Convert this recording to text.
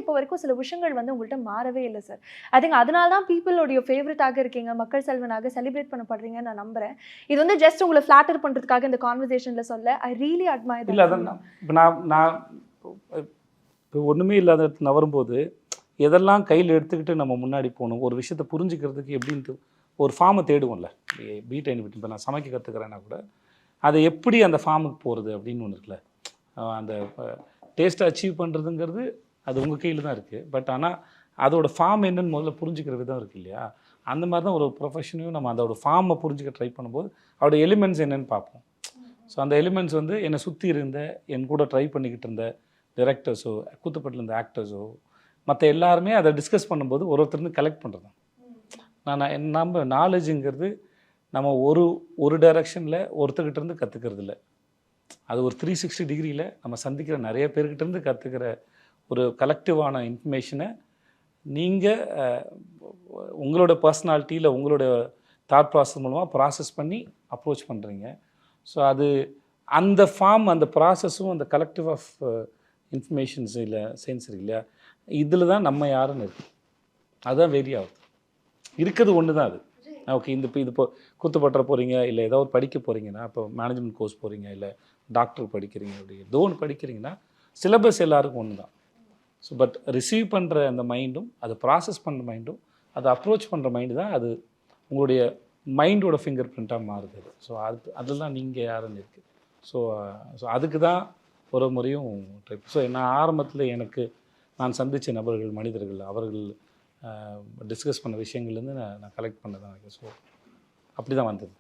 இப்போ வரைக்கும் சில விஷயங்கள் வந்து உங்கள்கிட்ட மாறவே இல்லை சார். ஐ திங்க் அதனால தான் பீப்புளோடைய ஃபேவரட்டாக இருக்கீங்க, மக்கள் செல்வனாக செலிப்ரேட் பண்ணப்படுறீங்கன்னு நான் நம்புறேன். இது வந்து ஜஸ்ட் உங்களை ஃபிளாட்டர் பண்ணுறதுக்காக இந்த கான்வர்சேஷன்ல சொல்ல. I really admire. இல்லை அதான் இப்போ நான் இப்போ ஒன்றுமே இல்லாத நவரும்போது எதெல்லாம் கையில் எடுத்துக்கிட்டு நம்ம முன்னாடி போகணும், ஒரு விஷயத்தை புரிஞ்சுக்கிறதுக்கு எப்படின்ட்டு ஒரு ஃபார்மை தேடுவோம்ல. பீட் விட்டு இப்போ நான் சமைக்க கற்றுக்கிறேன்னா கூட அதை எப்படி அந்த ஃபார்முக்கு போகிறது அப்படின்னு ஒன்று இருக்குல்ல. அந்த டேஸ்ட்டை அச்சீவ் பண்ணுறதுங்கிறது அது உங்கள் கையில் தான் இருக்குது. பட் ஆனால் அதோடய ஃபார்ம் என்னன்னு முதல்ல புரிஞ்சுக்கிற விதம் இருக்குது இல்லையா. அந்த மாதிரி தான் ஒரு ப்ரொஃபஷனையும் நம்ம அதோட ஃபார்மை புரிஞ்சுக்க ட்ரை பண்ணும்போது அதோட எலிமெண்ட்ஸ் என்னென்னு பார்ப்போம். ஸோ அந்த எலிமெண்ட்ஸ் வந்து என்னை சுற்றி இருந்த என் கூட ட்ரை பண்ணிக்கிட்டு இருந்த டைரக்டர்ஸோ கூத்துப்பட்டில் இருந்த ஆக்டர்ஸோ மற்ற எல்லாருமே அதை டிஸ்கஸ் பண்ணும்போது ஒருத்தருந்து கலெக்ட் பண்ணுறது. நம்ம நாலேஜுங்கிறது நம்ம ஒரு டைரக்ஷனில் ஒருத்தர்கிட்ட இருந்து கற்றுக்கிறது இல்லை. அது ஒரு 360 டிகிரியில் நம்ம சந்திக்கிற நிறைய பேர்கிட்டேருந்து கற்றுக்கிற ஒரு கலெக்டிவான இன்ஃபர்மேஷனை நீங்கள் உங்களோட பர்சனாலிட்டியில் உங்களோட தாட் ப்ராசஸ் மூலமாக ப்ராசஸ் பண்ணி அப்ரோச் பண்ணுறீங்க. ஸோ அது அந்த ஃபார்ம், அந்த ப்ராசஸும் அந்த கலெக்டிவ் ஆஃப் இன்ஃபர்மேஷன்ஸ் இல்லை சென்சரி இல்லையா, இதில் தான் நம்ம யாருன்னு இருக்குது. அதுதான் வேரி ஆகுது. இருக்கிறது ஒன்று தான் அது. ஓகே, இது இப்போ கூத்துப்பட்டுற போகிறீங்க, இல்லை ஏதோ ஒரு படிக்க போகிறீங்கன்னா, இப்போ மேனேஜ்மெண்ட் கோர்ஸ் போகிறீங்க, இல்லை டாக்டர் படிக்கிறீங்க, அப்படி ஏதோ ஒன்று படிக்கிறீங்கன்னா சிலபஸ் எல்லாருக்கும் ஒன்று தான். ஸோ பட் ரிசீவ் பண்ணுற அந்த மைண்டும், அதை ப்ராசஸ் பண்ணுற மைண்டும், அதை அப்ரோச் பண்ணுற மைண்டு தான் அது உங்களுடைய மைண்டோட ஃபிங்கர் பிரிண்ட்டாக மாறுது. ஸோ அதில் தான் நீங்கள் யாருன்னு இருக்குது. ஸோ அதுக்கு தான் ஒரு முறையும் ட்ரை. ஸோ நான் ஆரம்பத்தில் நான் சந்தித்த நபர்கள், மனிதர்கள், அவர்கள் டிஸ்கஸ் பண்ண விஷயங்கள்லேருந்து நான் கலெக்ட் பண்ண தான். ஸோ அப்படி தான் வந்தது.